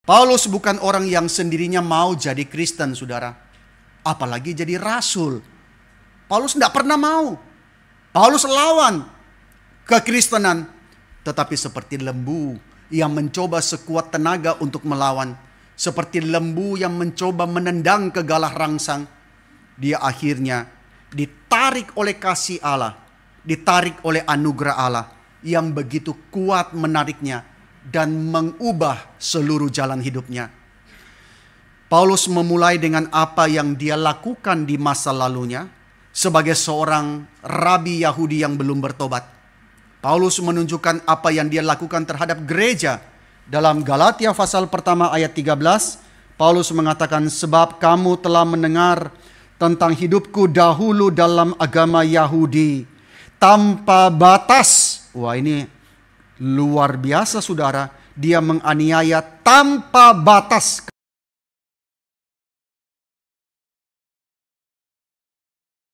Paulus bukan orang yang sendirinya mau jadi Kristen, saudara. Apalagi jadi rasul. Paulus tidak pernah mau. Paulus lawan kekristenan. Tetapi seperti lembu yang mencoba sekuat tenaga untuk melawan. Seperti lembu yang mencoba menendang ke galah rangsang. Dia akhirnya ditarik oleh kasih Allah. Ditarik oleh anugerah Allah. Yang begitu kuat menariknya. Dan mengubah seluruh jalan hidupnya. Paulus memulai dengan apa yang dia lakukan di masa lalunya sebagai seorang rabi Yahudi yang belum bertobat. Paulus menunjukkan apa yang dia lakukan terhadap gereja. Dalam Galatia pasal pertama ayat 13, Paulus mengatakan, sebab kamu telah mendengar tentang hidupku dahulu dalam agama Yahudi tanpa batas. Wah, ini luar biasa, saudara. Dia menganiaya tanpa batas